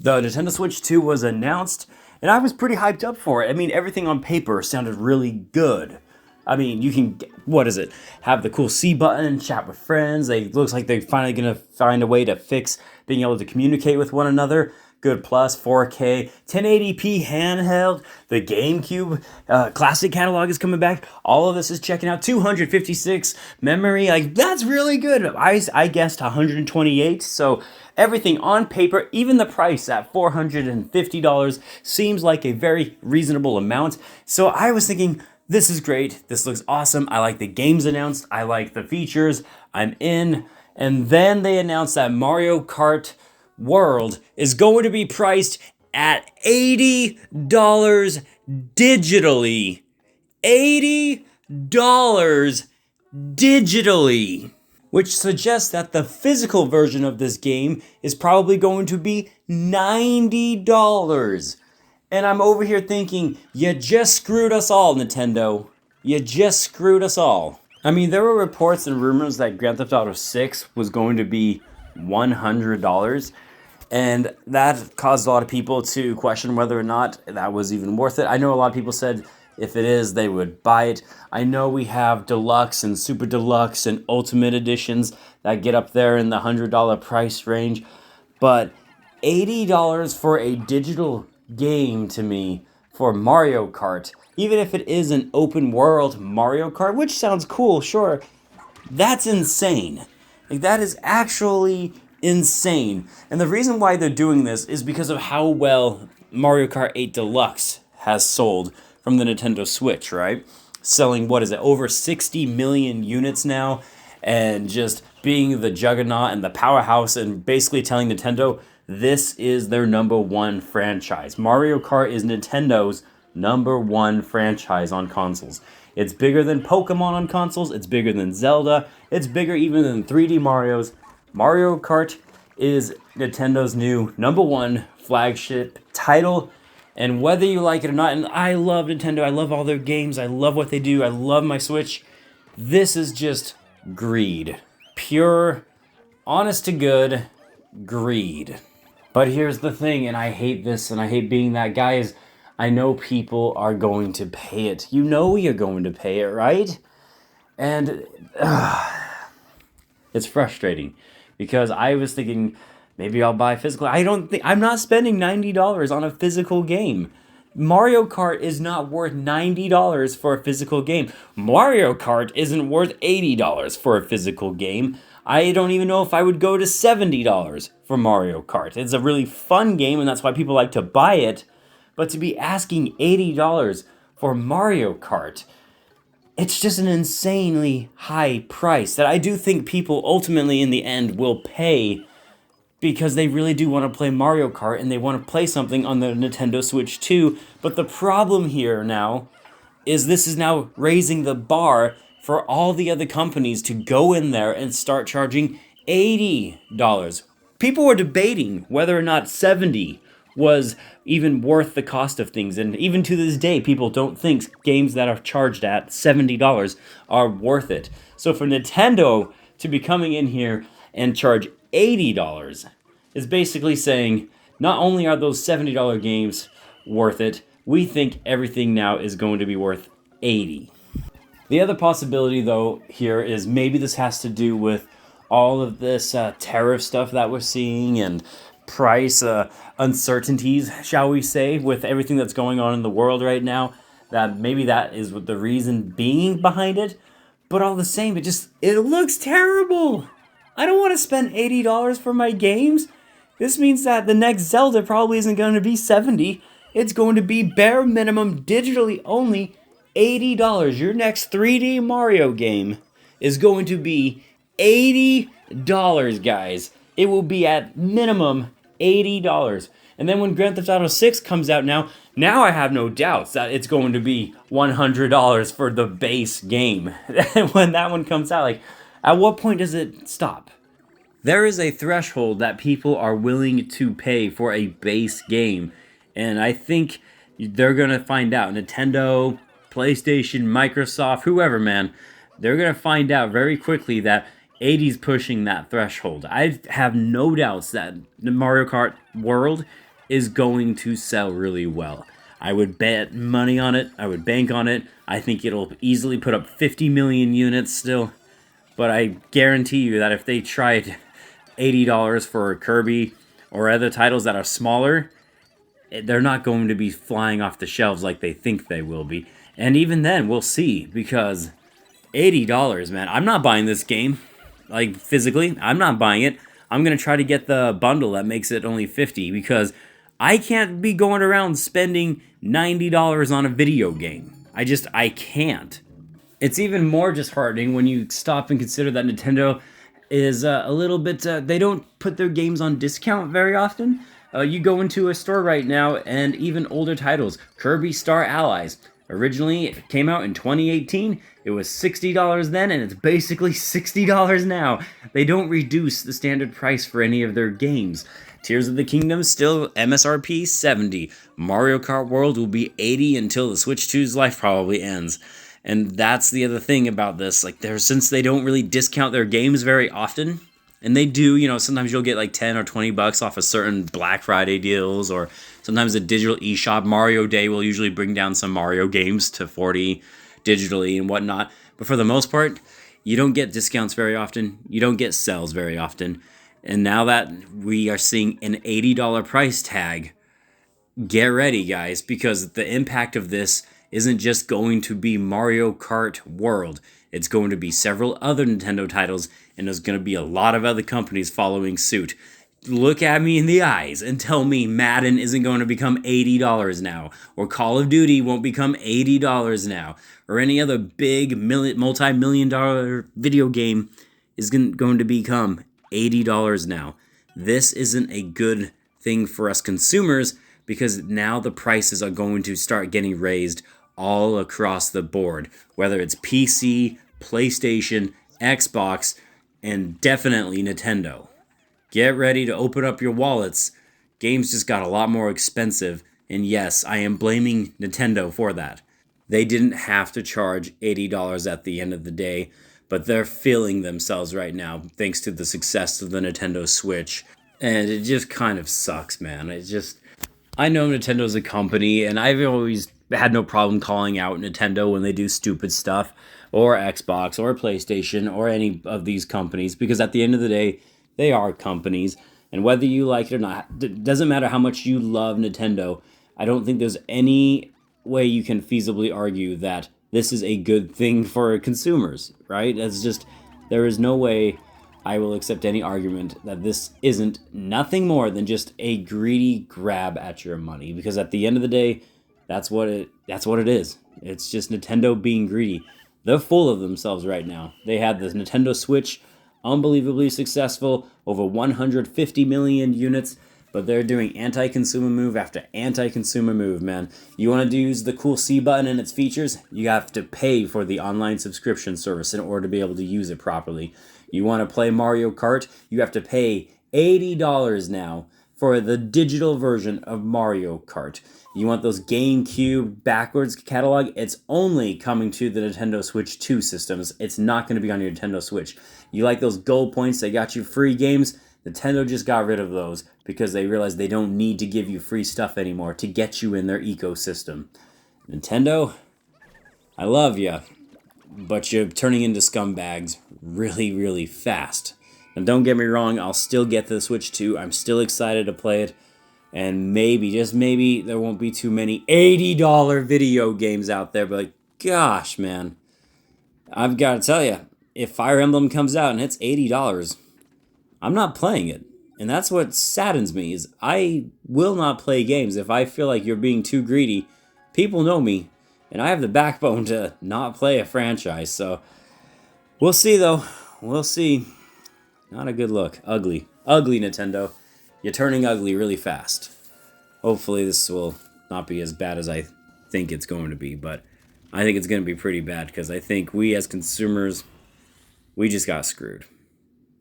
The Nintendo Switch 2 was announced, and I was pretty hyped up for it. I mean, everything on paper sounded really good. I mean, you can, what is it? Have the cool C button, chat with friends. It looks like they're finally going to find a way to fix being able to communicate with one another. Good plus, 4K, 1080p handheld. The GameCube classic catalog is coming back. All of this is checking out. 256 memory. Like, that's really good. I guessed 128. So everything on paper, even the price at $450 seems like a very reasonable amount. So I was thinking, this is great. This looks awesome. I like the games announced. I like the features. I'm in. And then they announced that Mario Kart World is going to be priced at $80 digitally. $80 digitally. Which suggests that the physical version of this game is probably going to be $90. And I'm over here thinking, you just screwed us all, Nintendo. You just screwed us all. I mean, there were reports and rumors that Grand Theft Auto 6 was going to be $100. And that caused a lot of people to question whether or not that was even worth it. I know a lot of people said if it is, they would buy it. I know we have deluxe and super deluxe and ultimate editions that get up there in the $100 price range. But $80 for a digital game to me for Mario Kart, even if it is an open world Mario Kart, which sounds cool, sure, that's insane. Like, that is actually insane. And the reason why they're doing this is because of how well Mario Kart 8 Deluxe has sold from the Nintendo Switch, right? Selling, what is it, over 60 million units now, and just being the juggernaut and the powerhouse and basically telling Nintendo this is their number one franchise. Mario Kart is Nintendo's number one franchise on consoles. It's bigger than Pokemon on consoles, it's bigger than Zelda, it's bigger even than 3D Mario's. Mario Kart is Nintendo's new number one flagship title, and whether you like it or not, and I love Nintendo, I love all their games, I love what they do, I love my Switch, this is just greed. Pure, honest to good greed. But here's the thing, and I hate this, and I hate being that guy, is I know people are going to pay it. You know you're going to pay it, right? And it's frustrating because I was thinking maybe I'll buy physical. I'm not spending $90 on a physical game. Mario Kart is not worth $90 for a physical game. Mario Kart isn't worth $80 for a physical game. I don't even know if I would go to $70 for Mario Kart. It's a really fun game, and that's why people like to buy it. But to be asking $80 for Mario Kart, it's just an insanely high price that I do think people ultimately in the end will pay because they really do want to play Mario Kart and they want to play something on the Nintendo Switch 2. But the problem here now is this is now raising the bar for all the other companies to go in there and start charging $80. People were debating whether or not $70 was even worth the cost of things, and even to this day, people don't think games that are charged at $70 are worth it. So for Nintendo to be coming in here and charge $80 is basically saying, not only are those $70 games worth it, we think everything now is going to be worth $80. The other possibility, though, here is maybe this has to do with all of this tariff stuff that we're seeing and price uncertainties, shall we say, with everything that's going on in the world right now, that maybe that is what the reason being behind it. But all the same, it looks terrible. I don't want to spend $80 for my games. This means that the next Zelda probably isn't going to be $70. It's going to be bare minimum, digitally only, $80. Your next 3D Mario game is going to be $80, guys. It will be at minimum $80. And then when Grand Theft Auto 6 comes out now I have no doubts that it's going to be $100 for the base game. And when that one comes out, like, at what point does it stop? There is a threshold that people are willing to pay for a base game. And I think they're going to find out. Nintendo, PlayStation, Microsoft, whoever, man, they're going to find out very quickly that 80's pushing that threshold. I have no doubts that the Mario Kart World is going to sell really well. I would bet money on it. I would bank on it. I think it'll easily put up 50 million units still. But I guarantee you that if they tried $80 for Kirby or other titles that are smaller, they're not going to be flying off the shelves like they think they will be. And even then, we'll see, because $80, man, I'm not buying this game. Like, physically, I'm not buying it. I'm going to try to get the bundle that makes it only 50, because I can't be going around spending $90 on a video game. I can't. It's even more disheartening when you stop and consider that Nintendo is a little bit, they don't put their games on discount very often. You go into a store right now, and even older titles, Kirby Star Allies, originally it came out in 2018. It was $60 then, and it's basically $60 now. They don't reduce the standard price for any of their games. Tears of the Kingdom still MSRP 70. Mario Kart World will be 80 until the Switch 2's life probably ends. And that's the other thing about this. Like, since they don't really discount their games very often, and they do, sometimes you'll get like 10 or 20 bucks off of certain Black Friday deals, or sometimes a digital eShop. Mario Day will usually bring down some Mario games to 40 digitally and whatnot. But for the most part, you don't get discounts very often. You don't get sales very often. And now that we are seeing an $80 price tag, get ready, guys, because the impact of this isn't just going to be Mario Kart World. It's going to be several other Nintendo titles, and there's going to be a lot of other companies following suit. Look at me in the eyes and tell me Madden isn't going to become $80 now, or Call of Duty won't become $80 now, or any other big multi-million dollar video game is going to become $80 now. This isn't a good thing for us consumers, because now the prices are going to start getting raised all across the board, whether it's PC, PlayStation, Xbox, and definitely Nintendo. Get ready to open up your wallets. Games just got a lot more expensive, and yes, I am blaming Nintendo for that. They didn't have to charge $80 at the end of the day, but they're feeling themselves right now thanks to the success of the Nintendo Switch. And it just kind of sucks, man. I know Nintendo's a company, and I've always had no problem calling out Nintendo when they do stupid stuff, or Xbox, or PlayStation, or any of these companies, because at the end of the day, they are companies, and whether you like it or not, it doesn't matter how much you love Nintendo. I don't think there's any way you can feasibly argue that this is a good thing for consumers, right? There is no way I will accept any argument that this isn't nothing more than just a greedy grab at your money, because at the end of the day, that's what it is. It's just Nintendo being greedy. They're full of themselves right now. They had this Nintendo Switch, unbelievably successful, over 150 million units, but they're doing anti-consumer move after anti-consumer move, man. You want to use the cool C button and its features? You have to pay for the online subscription service in order to be able to use it properly. You want to play Mario Kart? You have to pay $80 now for the digital version of Mario Kart. You want those GameCube backwards catalog? It's only coming to the Nintendo Switch 2 systems. It's not going to be on your Nintendo Switch. You like those gold points that got you free games? Nintendo just got rid of those because they realized they don't need to give you free stuff anymore to get you in their ecosystem. Nintendo, I love ya, but you're turning into scumbags really, really fast. And don't get me wrong, I'll still get the Switch 2. I'm still excited to play it. And maybe, just maybe, there won't be too many $80 video games out there. But gosh, man, I've got to tell you, if Fire Emblem comes out and it's $80, I'm not playing it. And that's what saddens me, is I will not play games if I feel like you're being too greedy. People know me, and I have the backbone to not play a franchise. So we'll see, though. We'll see. Not a good look. Ugly. Ugly, Nintendo. You're turning ugly really fast. Hopefully this will not be as bad as I think it's going to be, but I think it's going to be pretty bad, because I think we as consumers, we just got screwed.